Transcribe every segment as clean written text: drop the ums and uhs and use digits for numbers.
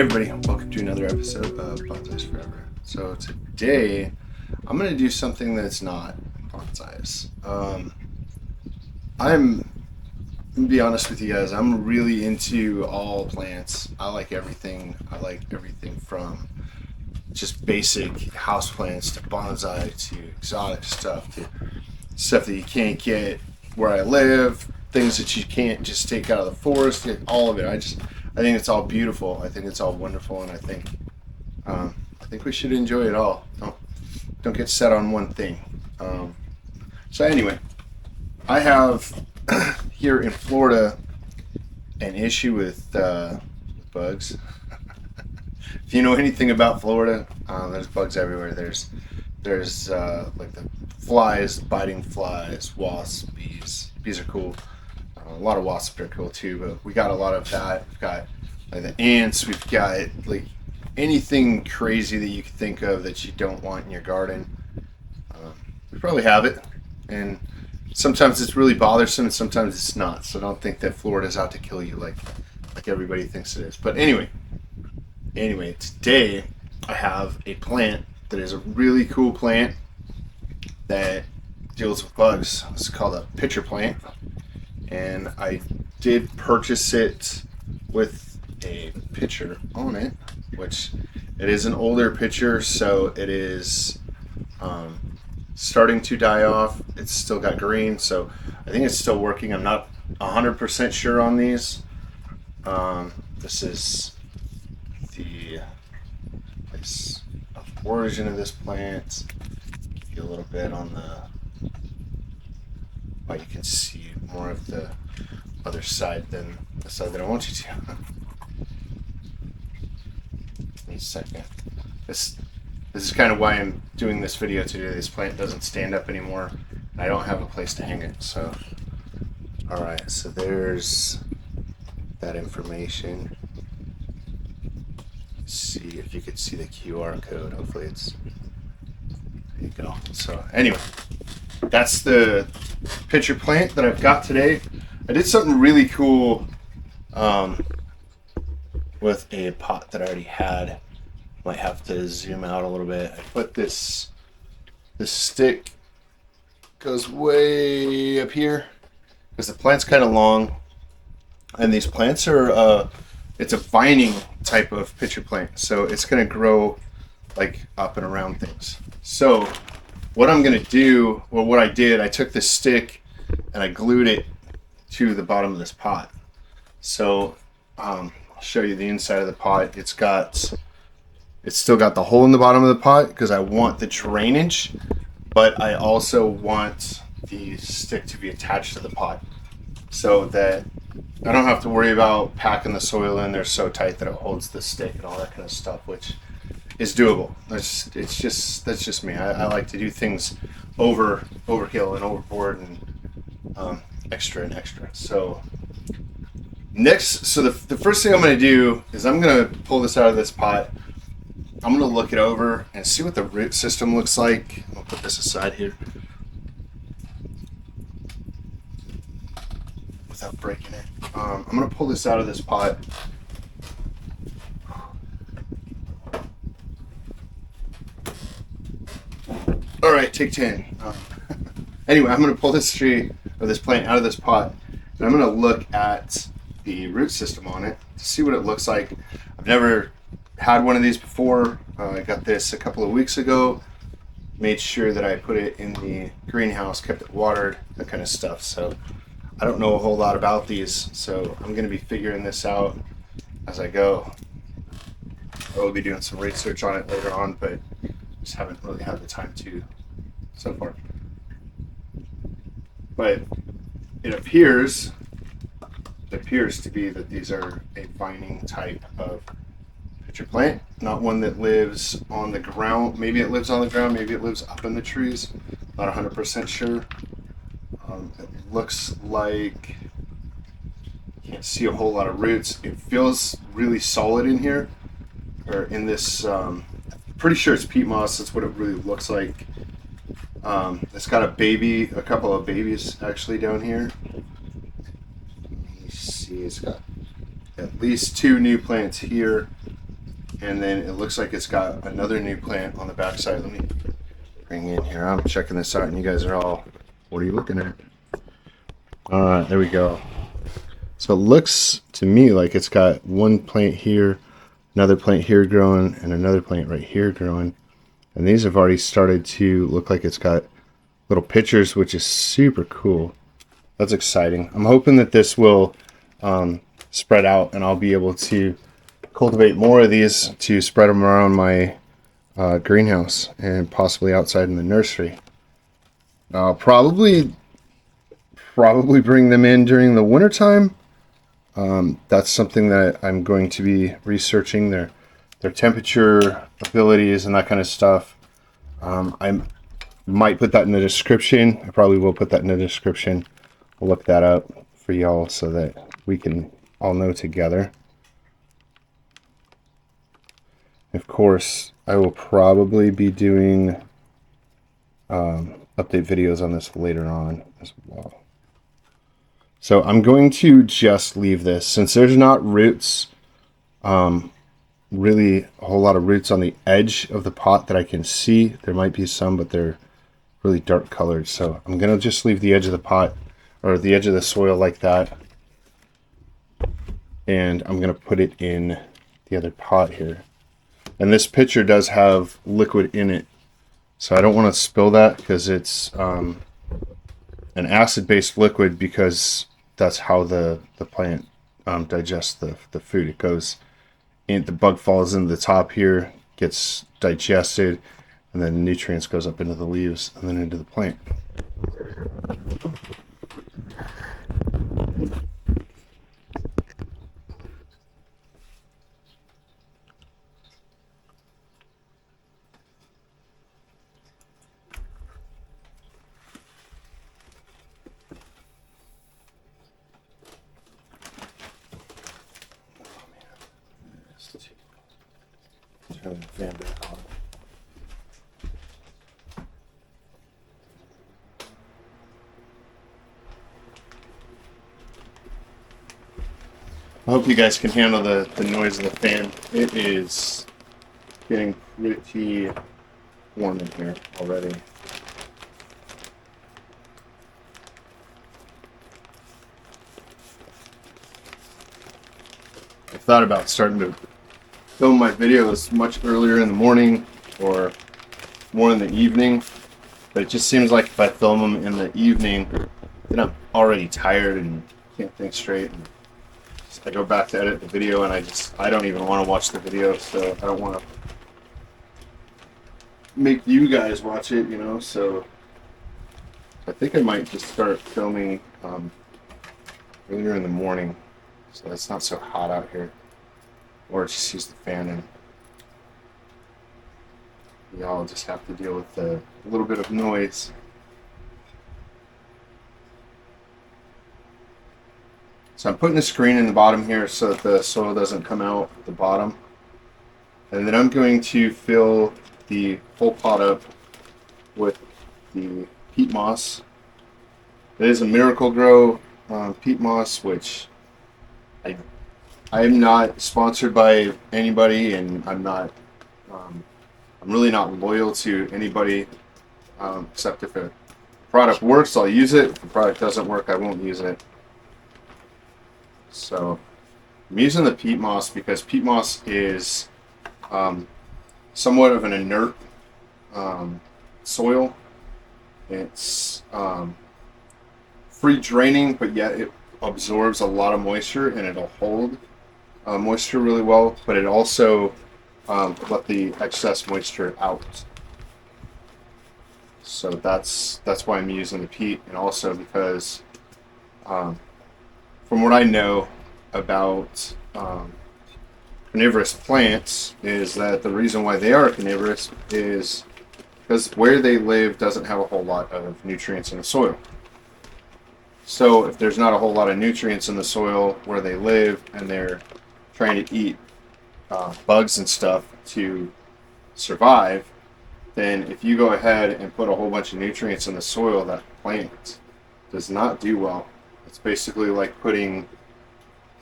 everybody, welcome to another episode of Bonsais Forever. So today, I'm going to do something that's not bonsais. I'm going to be honest with you guys, I'm really into all plants. I like everything. I like everything from just basic house plants to bonsai to exotic stuff to stuff that you can't get where I live, things that you can't just take out of the forest, all of it. I think it's all beautiful. I think it's all wonderful, and I think we should enjoy it all. Don't get set on one thing. So anyway, I have here in Florida an issue with bugs. If you know anything about Florida, there's bugs everywhere. There's like the flies, biting flies, wasps, bees. Bees are cool. A lot of wasps are cool too, but we got a lot of that. We've got like the ants. We've got like anything crazy that you can think of that you don't want in your garden. We probably have it, and sometimes it's really bothersome, and sometimes it's not. So don't think that Florida's out to kill you like everybody thinks it is. But anyway, today I have a plant that is a really cool plant that deals with bugs. It's called a pitcher plant. And I did purchase it with a pitcher on it, which it is an older pitcher, so it is starting to die off. It's still got green, so I think it's still working. I'm not 100% sure on these. This is the place of origin of this plant. Give you a little bit on the. Well, you can see more of the other side than the side that I want you to. Give me a second. This is kind of why I'm doing this video today. This plant doesn't stand up anymore. I don't have a place to hang it. So, all right. So there's that information. Let's see if you could see the QR code. Hopefully it's. There you go. So anyway. That's the pitcher plant that I've got today. I did something really cool with a pot that I already had. Might have to zoom out a little bit. I put this stick goes way up here because the plant's kind of long, and these plants are it's a vining type of pitcher plant, so it's going to grow like up and around things. So what I'm going to do, well, what I did, I took this stick and I glued it to the bottom of this pot. So I'll show you the inside of the pot. It's still got the hole in the bottom of the pot because I want the drainage, but I also want the stick to be attached to the pot so that I don't have to worry about packing the soil in there so tight that it holds the stick and all that kind of stuff, which is doable. That's just me. I like to do things overkill and overboard and extra and extra. So the first thing I'm going to do is I'm going to pull this out of this pot. I'm going to look it over and see what the root system looks like. I'll put this aside here without breaking it. I'm going to pull this out of this pot. All right, take 10. Anyway, I'm going to pull this tree or this plant out of this pot, and I'm going to look at the root system on it to see what it looks like. I've never had one of these before. I got this a couple of weeks ago. Made sure that I put it in the greenhouse, kept it watered, that kind of stuff. So I don't know a whole lot about these, so I'm going to be figuring this out as I go. I will be doing some research on it later on, but just haven't really had the time to so far. But it appears to be that these are a vining type of pitcher plant, not one that lives on the ground. Maybe it lives on the ground, maybe it lives up in the trees. Not 100% sure. It looks like you can't see a whole lot of roots. It feels really solid in here, or in this. Pretty sure it's peat moss. That's what it really looks like. It's got a couple of babies actually down here. Let me see, it's got at least 2 new plants here. and then it looks like it's got another new plant on the backside. Let me bring in here. I'm checking this out, and you guys are all, what are you looking at? All right, there we go. So it looks to me like it's got one plant here, another plant here growing, and another plant right here growing. And these have already started to look like it's got little pitchers, which is super cool. That's exciting. I'm hoping that this will spread out, and I'll be able to cultivate more of these to spread them around my greenhouse and possibly outside in the nursery. I'll probably bring them in during the wintertime. That's something that I'm going to be researching, their temperature abilities and that kind of stuff. I might put that in the description. I probably will put that in the description. I'll look that up for y'all so that we can all know together. Of course, I will probably be doing update videos on this later on as well. So I'm going to just leave this, since there's not roots, really a whole lot of roots on the edge of the pot that I can see. There might be some, but they're really dark colored. So I'm going to just leave the edge of the pot, or the edge of the soil, like that. And I'm going to put it in the other pot here. And this pitcher does have liquid in it, so I don't want to spill that, because it's an acid-based liquid, because that's how the plant digests the food. It goes in, the bug falls into the top here, gets digested, and then the nutrients goes up into the leaves and then into the plant. Turn the fan back on. I hope you guys can handle the noise of the fan. It is getting pretty warm in here already. I thought about starting to film my videos much earlier in the morning or more in the evening, but it just seems like if I film them in the evening, then I'm already tired and can't think straight, and I go back to edit the video and I don't even want to watch the video, so I don't want to make you guys watch it, you know. So I think I might just start filming earlier in the morning, so it's not so hot out here. Or just use the fan, and y'all just have to deal with a little bit of noise. So I'm putting a screen in the bottom here so that the soil doesn't come out at the bottom. And then I'm going to fill the whole pot up with the peat moss. It is a Miracle-Gro peat moss, which I'm not sponsored by anybody, and I'm really not loyal to anybody, except if a product works, I'll use it. If the product doesn't work, I won't use it. So I'm using the peat moss because peat moss is somewhat of an inert soil. It's free draining, but yet it absorbs a lot of moisture, and it'll hold moisture really well, but it also let the excess moisture out. So that's why I'm using the peat, and also because from what I know about carnivorous plants is that the reason why they are carnivorous is because where they live doesn't have a whole lot of nutrients in the soil. So if there's not a whole lot of nutrients in the soil where they live, and they're trying to eat bugs and stuff to survive, then if you go ahead and put a whole bunch of nutrients in the soil, that plant does not do well. It's basically like putting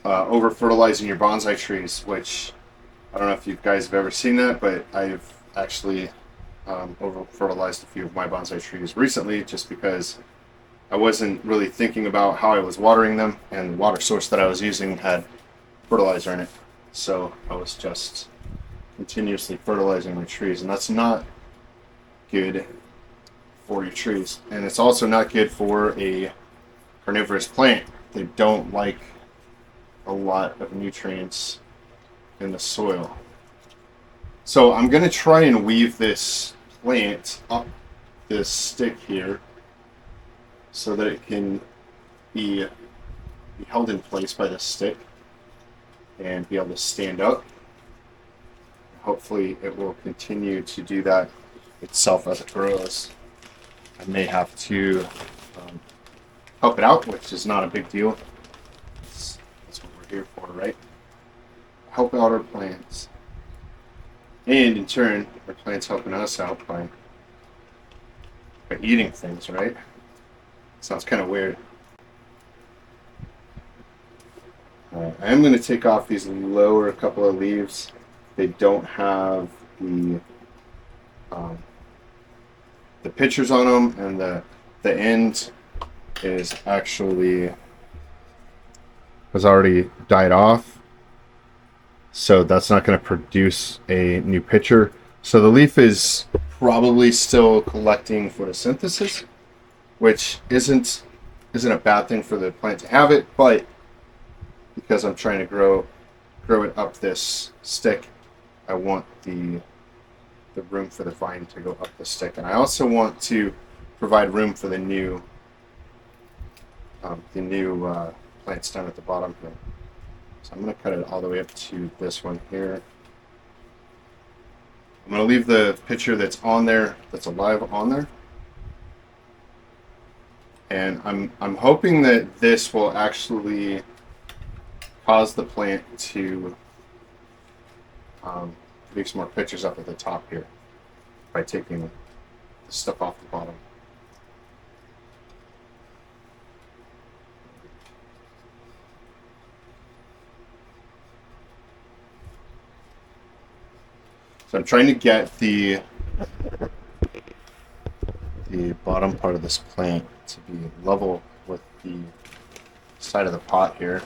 over fertilizing your bonsai trees, which I don't know if you guys have ever seen that, but I've actually over fertilized a few of my bonsai trees recently just because I wasn't really thinking about how I was watering them, and the water source that I was using had fertilizer in it. So I was just continuously fertilizing my trees, and that's not good for your trees. And it's also not good for a carnivorous plant. They don't like a lot of nutrients in the soil. So I'm going to try and weave this plant up this stick here so that it can be held in place by the stick and be able to stand up. Hopefully it will continue to do that itself as it grows. I may have to help it out, which is not a big deal. That's what we're here for, right? Help out our plants. And in turn, our plants helping us out by eating things, right? Sounds kind of weird. I am going to take off these lower couple of leaves. They don't have the pitchers on them, and the end is actually has already died off, so that's not going to produce a new pitcher. So the leaf is probably still collecting photosynthesis, which isn't a bad thing for the plant to have it, but because I'm trying to grow it up this stick, I want the room for the vine to go up the stick, and I also want to provide room for the new plants down at the bottom here. So I'm going to cut it all the way up to this one here. I'm going to leave the pitcher that's on there, that's alive on there, and I'm hoping that this will actually cause the plant to leave some more pitchers up at the top here by taking the stuff off the bottom. So I'm trying to get the bottom part of this plant to be level with the side of the pot here.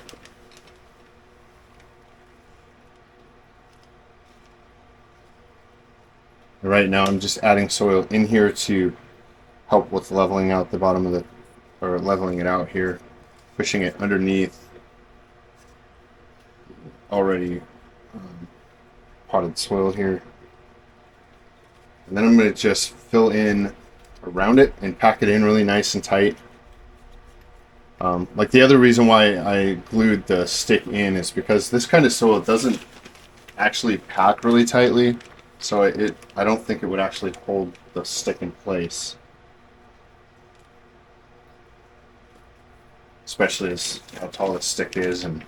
Right now I'm just adding soil in here to help with leveling out the bottom of the, or leveling it out here, pushing it underneath already potted soil here. And then I'm going to just fill in around it and pack it in really nice and tight. Like the other reason why I glued the stick in is because this kind of soil doesn't actually pack really tightly. So I don't think it would actually hold the stick in place, especially as how tall the stick is. And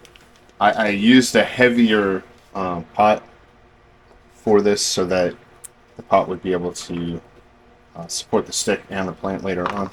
I used a heavier pot for this so that the pot would be able to support the stick and the plant later on.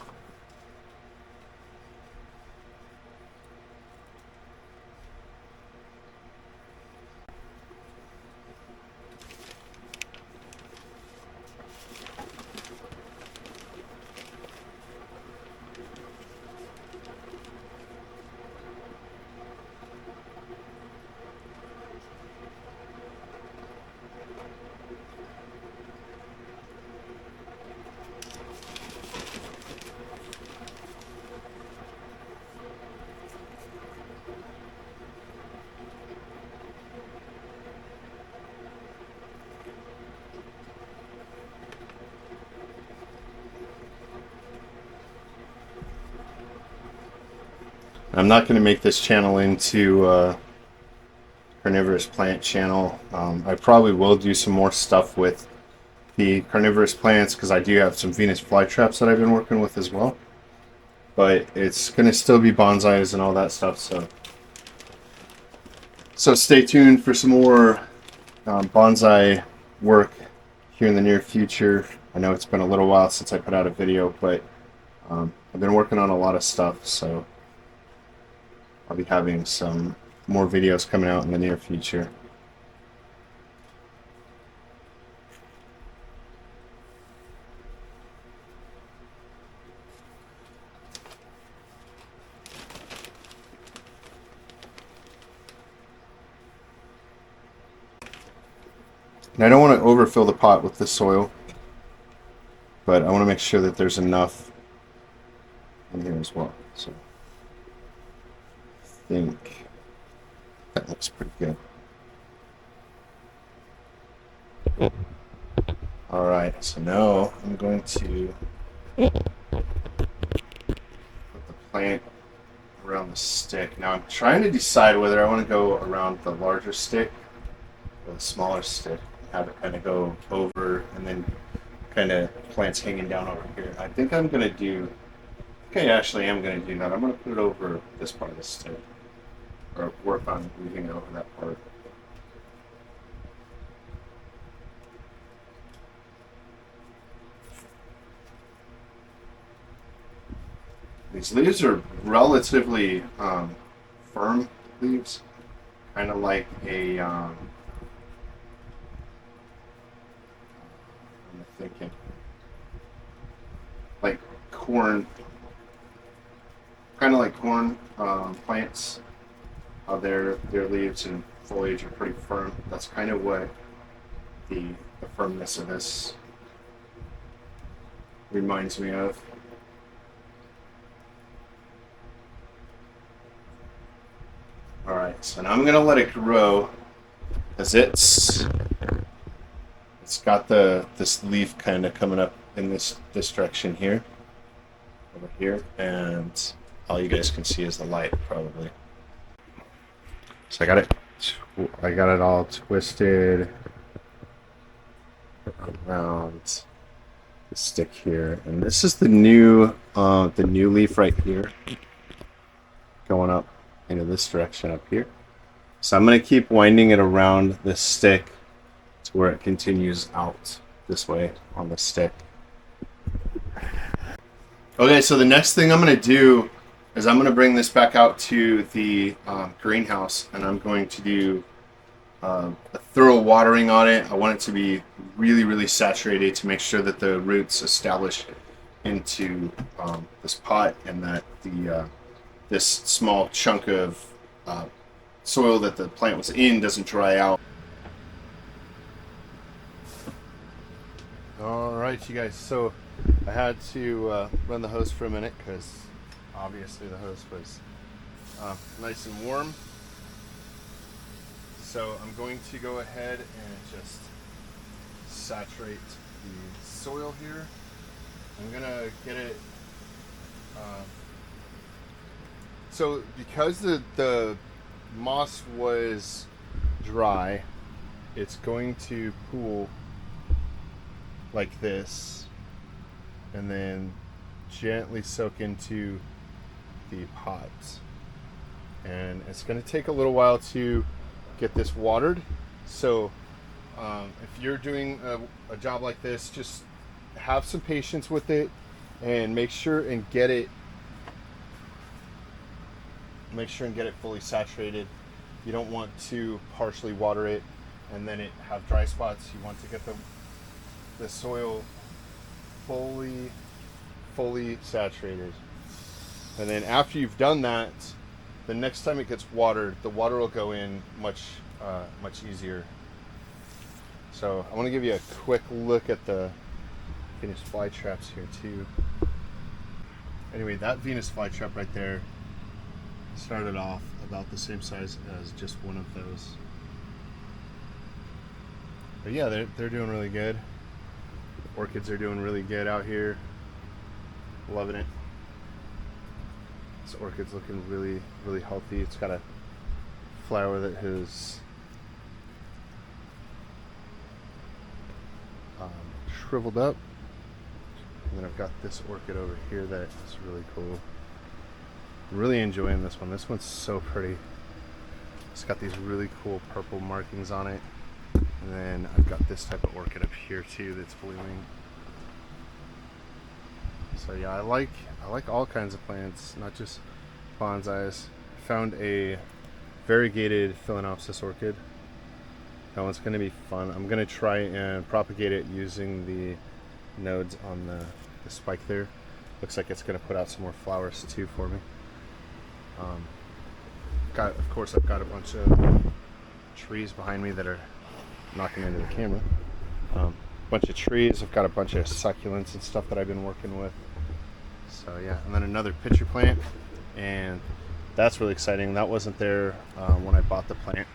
I'm not going to make this channel into a carnivorous plant channel. I probably will do some more stuff with the carnivorous plants because I do have some Venus flytraps that I've been working with as well. But it's going to still be bonsais and all that stuff. So stay tuned for some more bonsai work here in the near future. I know it's been a little while since I put out a video, but I've been working on a lot of stuff, so I'll be having some more videos coming out in the near future. And I don't want to overfill the pot with the soil, but I want to make sure that there's enough in here as well. So I think that looks pretty good. All right, so now I'm going to put the plant around the stick. Now I'm trying to decide whether I want to go around the larger stick or the smaller stick, and have it kind of go over and then kind of plants hanging down over here. I think I'm going to do, I think I actually am going to do that. I'm going to put it over this part of the stick, or work on moving it over that part. These leaves are relatively firm leaves, kind of like a, I'm thinking, like corn, kind of like corn plants. How their leaves and foliage are pretty firm. That's kind of what the firmness of this reminds me of. All right, so now I'm gonna let it grow, as it's got this leaf kind of coming up in this direction here, over here, and all you guys can see is the light probably. So I got it all twisted around the stick here, and this is the new leaf right here, going up into this direction up here. So I'm going to keep winding it around this stick to where it continues out this way on the stick. Okay, so the next thing I'm going to do is I'm going to bring this back out to the greenhouse, and I'm going to do a thorough watering on it. I want it to be really, really saturated to make sure that the roots establish into this pot, and that this small chunk of soil that the plant was in doesn't dry out. All right, you guys, so I had to run the hose for a minute because obviously the hose was nice and warm. So I'm going to go ahead and just saturate the soil here. I'm gonna get it so because the moss was dry, it's going to pool like this and then gently soak into the pots, and it's going to take a little while to get this watered. So if you're doing a job like this, just have some patience with it and make sure and get it fully saturated. You don't want to partially water it and then it have dry spots. You want to get the soil fully saturated. And then after you've done that, the next time it gets watered, the water will go in much easier. So I want to give you a quick look at the Venus flytraps here too. Anyway, that Venus flytrap right there started off about the same size as just one of those. But yeah, they're doing really good. Orchids are doing really good out here. Loving it. This orchid's looking really, really healthy. It's got a flower that has shriveled up. And then I've got this orchid over here that is really cool. Really enjoying this one. This one's so pretty. It's got these really cool purple markings on it. And then I've got this type of orchid up here too that's blooming. So yeah, I like all kinds of plants, not just bonsais. I found a variegated phalaenopsis orchid. That one's going to be fun. I'm going to try and propagate it using the nodes on the spike there. Looks like it's going to put out some more flowers too for me. Of course, I've got a bunch of trees behind me that are knocking into the camera. Bunch of trees. I've got a bunch of succulents and stuff that I've been working with. So yeah, and then another pitcher plant, and that's really exciting. That wasn't there when I bought the plant,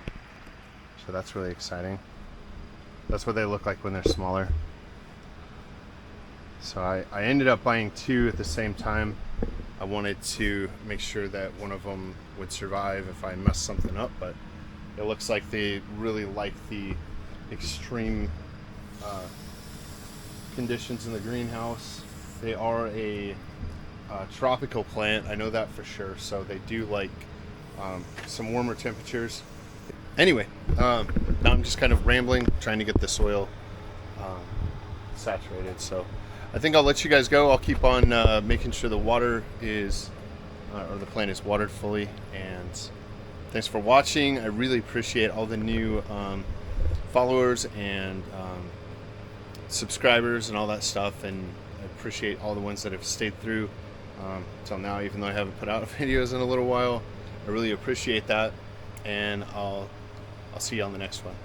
so that's really exciting. That's what they look like when they're smaller. So I ended up buying two at the same time. I wanted to make sure that one of them would survive if I messed something up, but it looks like they really like the extreme conditions in the greenhouse. They are a tropical plant, I know that for sure, so they do like some warmer temperatures. Anyway, now I'm just kind of rambling, trying to get the soil saturated, so I think I'll let you guys go. I'll keep on making sure the water is, or the plant is watered fully, and thanks for watching. I really appreciate all the new followers and subscribers and all that stuff, and I appreciate all the ones that have stayed through till now, even though I haven't put out videos in a little while. I really appreciate that, and I'll see you on the next one.